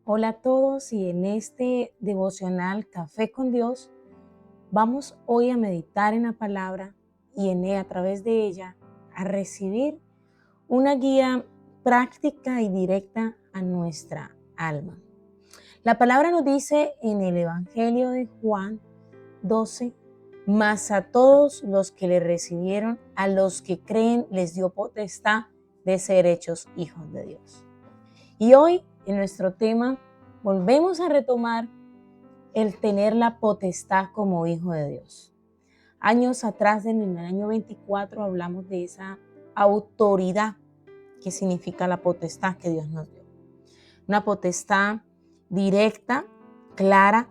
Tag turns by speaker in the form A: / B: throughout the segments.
A: Hola a todos y en este devocional Café con Dios vamos hoy a meditar en la palabra y a través de ella a recibir una guía práctica y directa a nuestra alma. La palabra nos dice en el Evangelio de Juan 12, mas a todos los que le recibieron, a los que creen, les dio potestad de ser hechos hijos de Dios. Y hoy, en nuestro tema, volvemos a retomar el tener la potestad como hijo de Dios. Años atrás, en el año 24, hablamos de esa autoridad que significa la potestad que Dios nos dio. Una potestad directa, clara,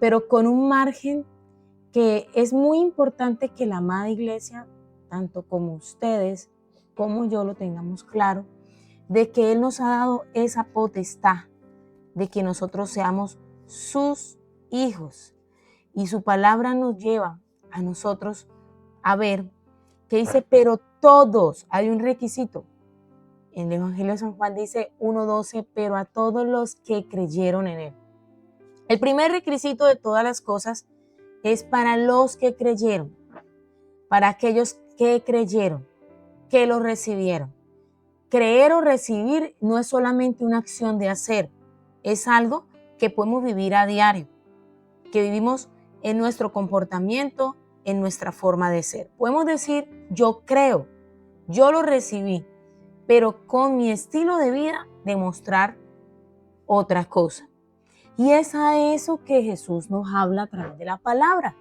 A: pero con un margen que es muy importante que la amada iglesia, tanto como ustedes, como yo lo tengamos claro, de que Él nos ha dado esa potestad de que nosotros seamos sus hijos. Y su palabra nos lleva a nosotros a ver que dice, pero todos, hay un requisito. En el Evangelio de San Juan dice 1:12, pero a todos los que creyeron en Él. El primer requisito de todas las cosas es para los que creyeron, para aquellos que creyeron, que lo recibieron. Creer o recibir no es solamente una acción de hacer, es algo que podemos vivir a diario, que vivimos en nuestro comportamiento, en nuestra forma de ser. Podemos decir, yo creo, yo lo recibí, pero con mi estilo de vida demostrar otra cosa. Y es a eso que Jesús nos habla a través de la palabra.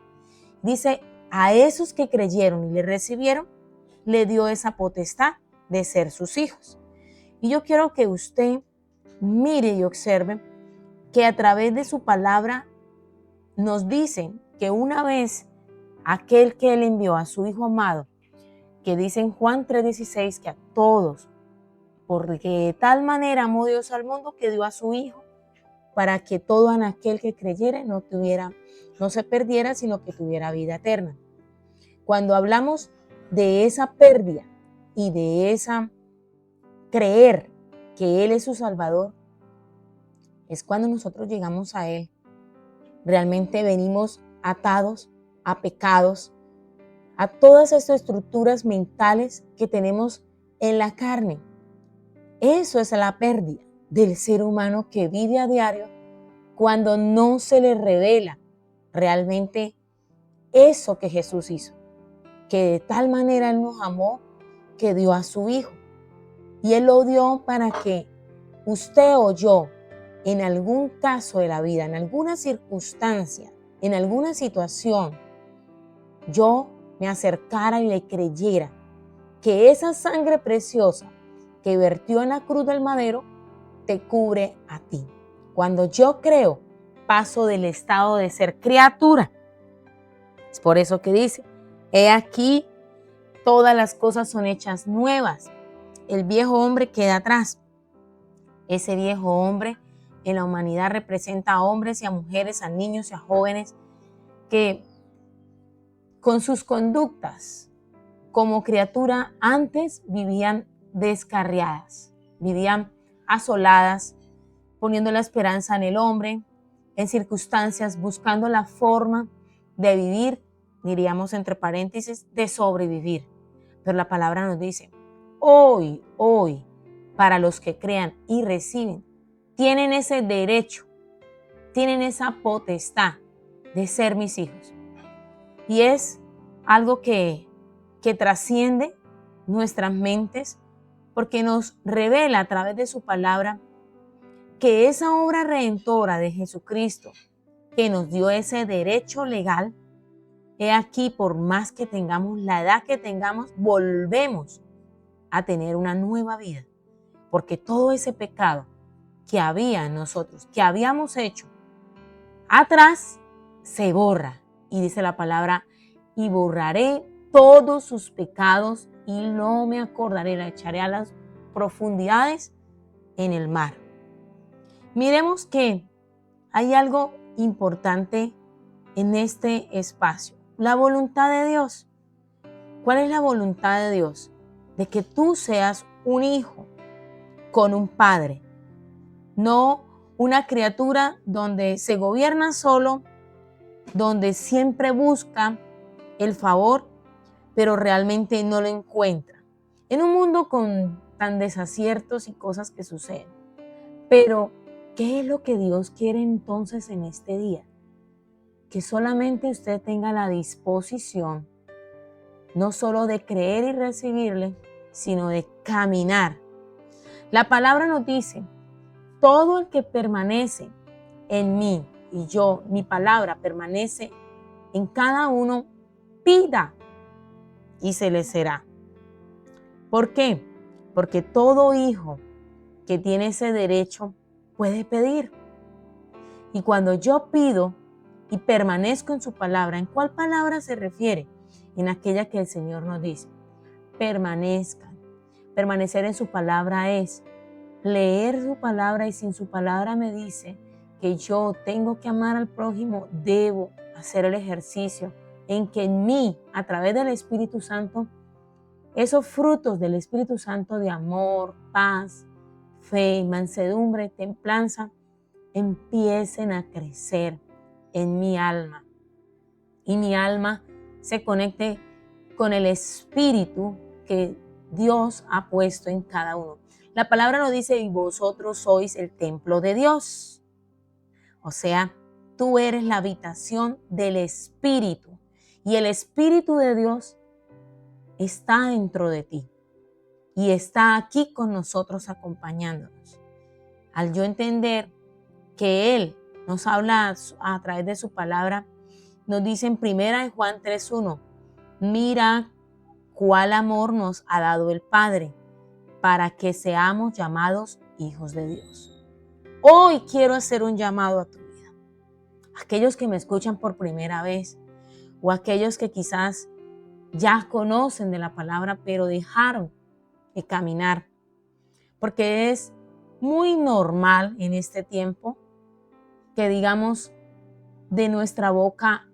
A: Dice, a esos que creyeron y le recibieron, le dio esa potestad de ser sus hijos. Y yo quiero que usted mire y observe que a través de su palabra nos dice que una vez aquel que Él envió a su Hijo amado, que dice en Juan 3:16 que a todos, porque de tal manera amó Dios al mundo que dio a su Hijo para que todo en aquel que creyere no se perdiera, sino que tuviera vida eterna. Cuando hablamos de esa pérdida y de esa creer que Él es su Salvador, es cuando nosotros llegamos a Él. Realmente venimos atados a pecados, a todas estas estructuras mentales que tenemos en la carne. Eso es la pérdida del ser humano que vive a diario cuando no se le revela realmente eso que Jesús hizo, que de tal manera Él nos amó que dio a su Hijo. Y Él lo dio para que usted o yo, en algún caso de la vida, en alguna circunstancia, en alguna situación, yo me acercara y le creyera que esa sangre preciosa que vertió en la cruz del madero te cubre a ti. Cuando yo creo, paso del estado de ser criatura. Es por eso que dice, he aquí, todas las cosas son hechas nuevas. El viejo hombre queda atrás. Ese viejo hombre en la humanidad representa a hombres y a mujeres, a niños y a jóvenes que con sus conductas como criatura antes vivían descarriadas, vivían asoladas, poniendo la esperanza en el hombre, en circunstancias, buscando la forma de vivir, diríamos entre paréntesis, de sobrevivir. Pero la palabra nos dice, hoy, para los que crean y reciben, tienen ese derecho, tienen esa potestad de ser mis hijos. Y es algo que trasciende nuestras mentes porque nos revela a través de su palabra que esa obra redentora de Jesucristo que nos dio ese derecho legal, he aquí, por más que tengamos la edad que tengamos, volvemos a tener una nueva vida. Porque todo ese pecado que había en nosotros, que habíamos hecho atrás, se borra. Y dice la palabra, y borraré todos sus pecados y no me acordaré, la echaré a las profundidades en el mar. Miremos que hay algo importante en este espacio, la voluntad de Dios. ¿Cuál es la voluntad de Dios? De que tú seas un hijo con un padre, no una criatura donde se gobierna solo, donde siempre busca el favor, pero realmente no lo encuentra. En un mundo con tan desaciertos y cosas que suceden. Pero, ¿qué es lo que Dios quiere entonces en este día? Que solamente usted tenga la disposición, no solo de creer y recibirle, sino de caminar. La palabra nos dice, todo el que permanece en mí y yo, mi palabra permanece en cada uno, pida y se le será. ¿Por qué? Porque todo hijo que tiene ese derecho puede pedir. Y cuando yo pido y permanezco en su palabra, ¿en cuál palabra se refiere? En aquella que el Señor nos dice, permanezcan. Permanecer en su palabra es leer su palabra, y sin su palabra me dice que yo tengo que amar al prójimo, debo hacer el ejercicio en que en mí, a través del Espíritu Santo, esos frutos del Espíritu Santo de amor, paz, fe, mansedumbre, templanza, empiecen a crecer en mi alma. Y mi alma se conecte con el Espíritu que Dios ha puesto en cada uno. La palabra nos dice, y vosotros sois el templo de Dios. O sea, tú eres la habitación del Espíritu. Y el Espíritu de Dios está dentro de ti. Y está aquí con nosotros acompañándonos. Al yo entender que Él nos habla a través de su palabra, nos dice en 1 Juan 3:1, mira cuál amor nos ha dado el Padre para que seamos llamados hijos de Dios. Hoy quiero hacer un llamado a tu vida. Aquellos que me escuchan por primera vez o aquellos que quizás ya conocen de la palabra pero dejaron de caminar. Porque es muy normal en este tiempo que digamos de nuestra boca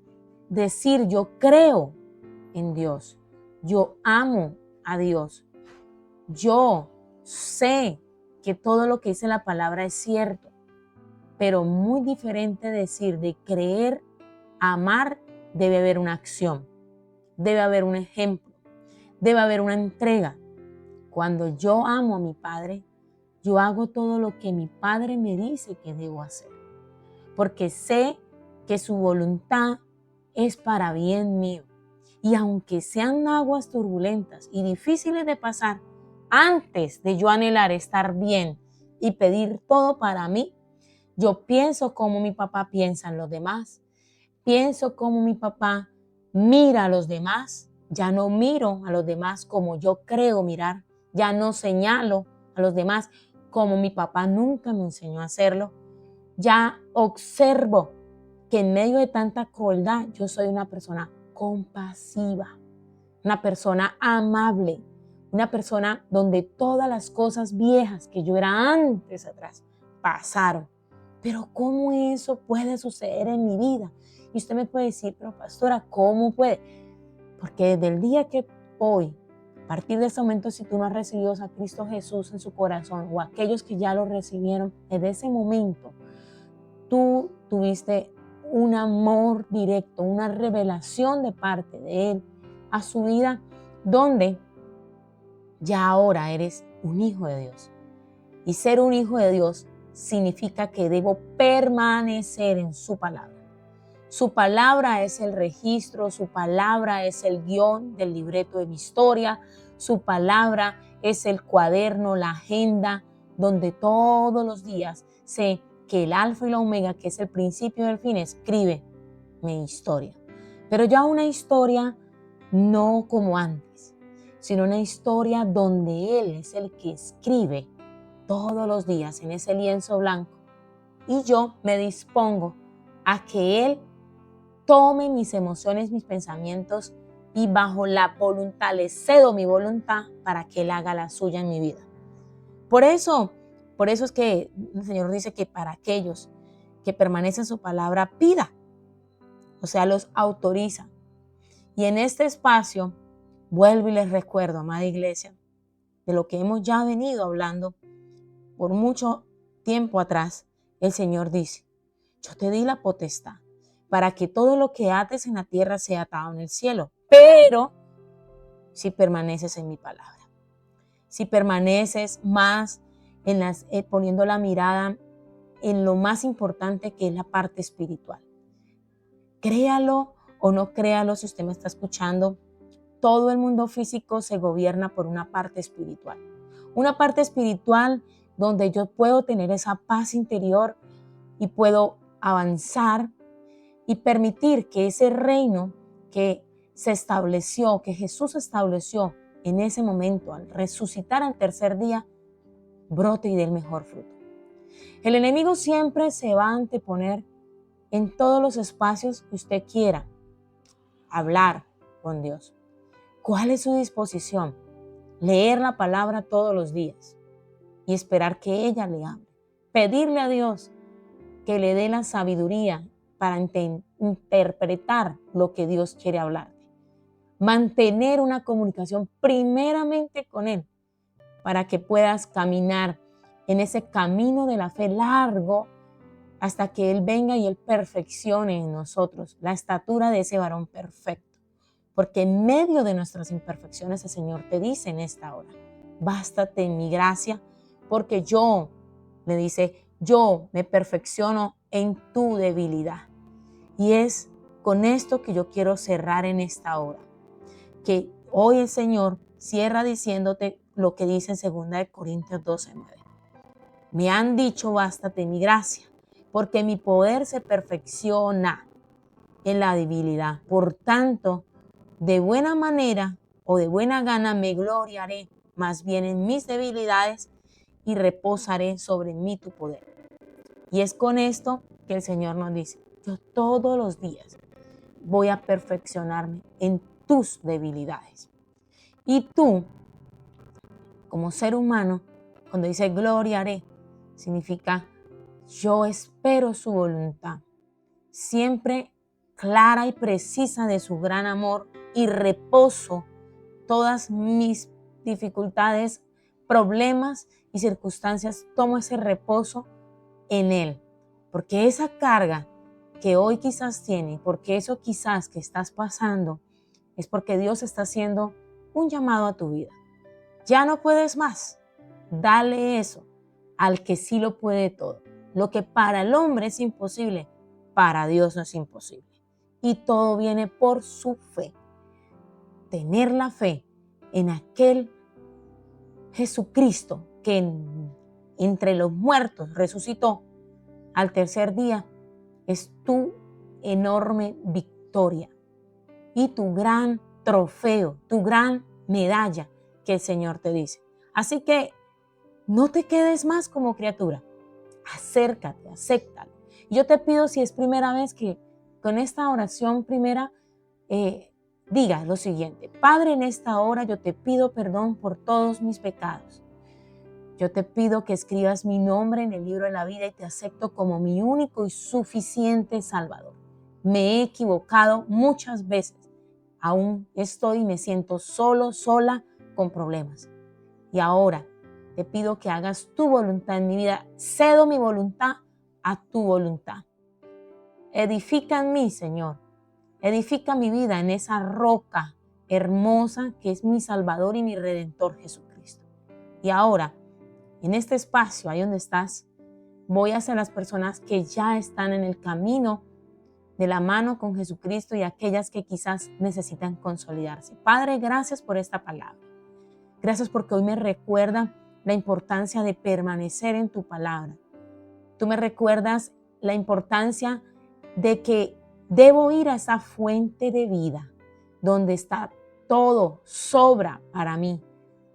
A: decir yo creo en Dios, yo amo a Dios, yo sé que todo lo que dice la palabra es cierto, pero muy diferente decir de creer, amar, debe haber una acción, debe haber un ejemplo, debe haber una entrega. Cuando yo amo a mi Padre, yo hago todo lo que mi Padre me dice que debo hacer, porque sé que su voluntad es para bien mío. Y aunque sean aguas turbulentas y difíciles de pasar, antes de yo anhelar estar bien y pedir todo para mí, yo pienso como mi papá piensa en los demás. Pienso como mi papá mira a los demás. Ya no miro a los demás como yo creo mirar. Ya no señalo a los demás como mi papá nunca me enseñó a hacerlo. Ya observo que en medio de tanta crueldad yo soy una persona compasiva, una persona amable, una persona donde todas las cosas viejas que yo era antes atrás pasaron. Pero ¿cómo eso puede suceder en mi vida? Y usted me puede decir, pero pastora, ¿cómo puede? Porque desde el día que hoy, a partir de ese momento, si tú no has recibido a Cristo Jesús en su corazón o aquellos que ya lo recibieron, desde ese momento, tú tuviste un amor directo, una revelación de parte de Él a su vida, donde ya ahora eres un hijo de Dios. Y ser un hijo de Dios significa que debo permanecer en su palabra. Su palabra es el registro, su palabra es el guión del libreto de mi historia, su palabra es el cuaderno, la agenda, donde todos los días sé que el alfa y la omega, que es el principio y el fin, escribe mi historia. Pero ya una historia no como antes, sino una historia donde Él es el que escribe todos los días en ese lienzo blanco. Y yo me dispongo a que Él tome mis emociones, mis pensamientos y bajo la voluntad le cedo mi voluntad para que Él haga la suya en mi vida. Por eso es que el Señor dice que para aquellos que permanecen en su palabra, pida. O sea, los autoriza. Y en este espacio, vuelvo y les recuerdo, amada iglesia, de lo que hemos ya venido hablando por mucho tiempo atrás, el Señor dice, yo te di la potestad para que todo lo que ates en la tierra sea atado en el cielo, pero si permaneces en mi palabra, si permaneces más poniendo la mirada en lo más importante que es la parte espiritual. Créalo o no créalo, si usted me está escuchando, todo el mundo físico se gobierna por una parte espiritual. Una parte espiritual donde yo puedo tener esa paz interior y puedo avanzar y permitir que ese reino que se estableció, que Jesús estableció en ese momento al resucitar al tercer día, brote y dé el mejor fruto. El enemigo siempre se va a anteponer en todos los espacios que usted quiera hablar con Dios. ¿Cuál es su disposición? Leer la palabra todos los días y esperar que ella le hable. Pedirle a Dios que le dé la sabiduría para interpretar lo que Dios quiere hablarte. Mantener una comunicación primeramente con Él para que puedas caminar en ese camino de la fe largo hasta que Él venga y Él perfeccione en nosotros la estatura de ese varón perfecto. Porque en medio de nuestras imperfecciones el Señor te dice en esta hora, bástate en mi gracia, porque yo, le dice, yo me perfecciono en tu debilidad. Y es con esto que yo quiero cerrar en esta hora. Que hoy el Señor cierra diciéndote lo que dice en 2 Corintios 12:9. Me han dicho, bástate en mi gracia, porque mi poder se perfecciona en la debilidad. Por tanto, de buena manera o de buena gana me gloriaré más bien en mis debilidades y reposaré sobre mí tu poder. Y es con esto que el Señor nos dice, yo todos los días voy a perfeccionarme en tus debilidades. Y tú, como ser humano, cuando dice gloriaré, significa yo espero su voluntad, siempre clara y precisa de su gran amor y reposo todas mis dificultades, problemas y circunstancias, tomo ese reposo en Él, porque esa carga que hoy quizás tiene, porque eso quizás que estás pasando, es porque Dios está haciendo un llamado a tu vida. Ya no puedes más, dale eso al que sí lo puede todo. Lo que para el hombre es imposible, para Dios no es imposible. Y todo viene por su fe. Tener la fe en aquel Jesucristo que entre los muertos resucitó al tercer día es tu enorme victoria y tu gran trofeo, tu gran medalla que el Señor te dice. Así que no te quedes más como criatura. Acércate, acéptalo. Yo te pido, si es primera vez, que con esta oración primera diga lo siguiente: Padre, en esta hora yo te pido perdón por todos mis pecados. Yo te pido que escribas mi nombre en el libro de la vida y te acepto como mi único y suficiente Salvador. Me he equivocado muchas veces. Aún estoy y me siento solo, sola, con problemas. Y ahora te pido que hagas tu voluntad en mi vida. Cedo mi voluntad a tu voluntad. Edifica en mí, Señor. Edifica mi vida en esa roca hermosa que es mi Salvador y mi Redentor Jesucristo. Y ahora, en este espacio, ahí donde estás, voy hacia las personas que ya están en el camino de la mano con Jesucristo y aquellas que quizás necesitan consolidarse. Padre, gracias por esta palabra. Gracias porque hoy me recuerda la importancia de permanecer en tu palabra. Tú me recuerdas la importancia de que debo ir a esa fuente de vida donde está todo, sobra para mí.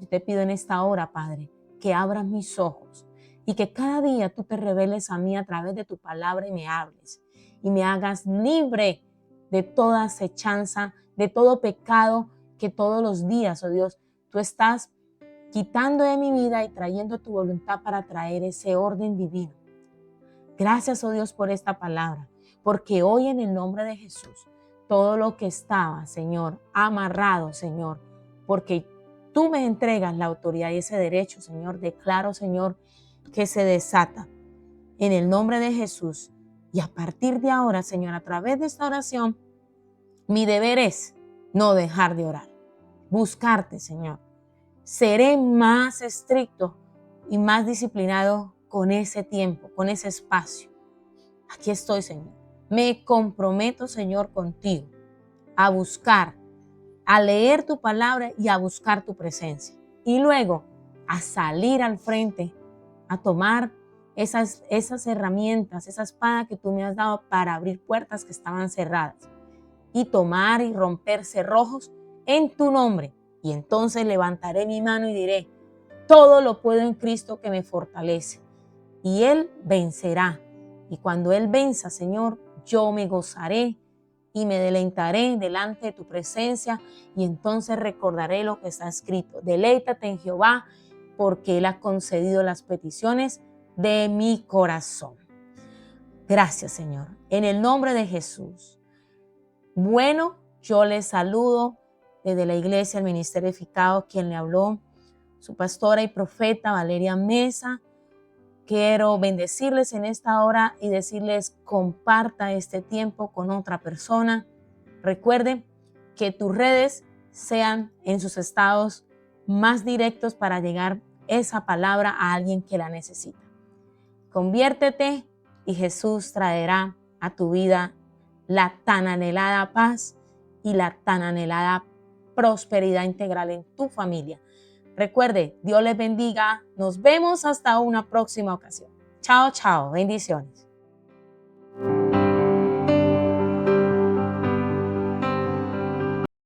A: Yo te pido en esta hora, Padre, que abras mis ojos y que cada día tú te reveles a mí a través de tu palabra y me hables y me hagas libre de toda acechanza, de todo pecado que todos los días, oh Dios, tú estás quitando de mi vida y trayendo tu voluntad para traer ese orden divino. Gracias, oh Dios, por esta palabra, porque hoy en el nombre de Jesús, todo lo que estaba, Señor, amarrado, Señor, porque tú me entregas la autoridad y ese derecho, Señor, declaro, Señor, que se desata en el nombre de Jesús. Y a partir de ahora, Señor, a través de esta oración, mi deber es no dejar de orar, buscarte, Señor. Seré más estricto y más disciplinado con ese tiempo, con ese espacio. Aquí estoy, Señor. Me comprometo, Señor, contigo a buscar, a leer tu palabra y a buscar tu presencia. Y luego a salir al frente, a tomar esas herramientas, esa espada que tú me has dado para abrir puertas que estaban cerradas y tomar y romper cerrojos en tu nombre. Y entonces levantaré mi mano y diré, todo lo puedo en Cristo que me fortalece. Y Él vencerá. Y cuando Él venza, Señor, yo me gozaré y me deleitaré delante de tu presencia, y entonces recordaré lo que está escrito. Deleítate en Jehová, porque Él ha concedido las peticiones de mi corazón. Gracias, Señor. En el nombre de Jesús. Bueno, yo les saludo desde la iglesia, el Ministerio Edificado, quien le habló, su pastora y profeta Valeria Mesa. Quiero bendecirles en esta hora y decirles, comparta este tiempo con otra persona. Recuerde que tus redes sean en sus estados más directos para llegar esa palabra a alguien que la necesita. Conviértete y Jesús traerá a tu vida la tan anhelada paz y la tan anhelada prosperidad integral en tu familia. Recuerde, Dios les bendiga. Nos vemos hasta una próxima ocasión. Chao, chao. Bendiciones.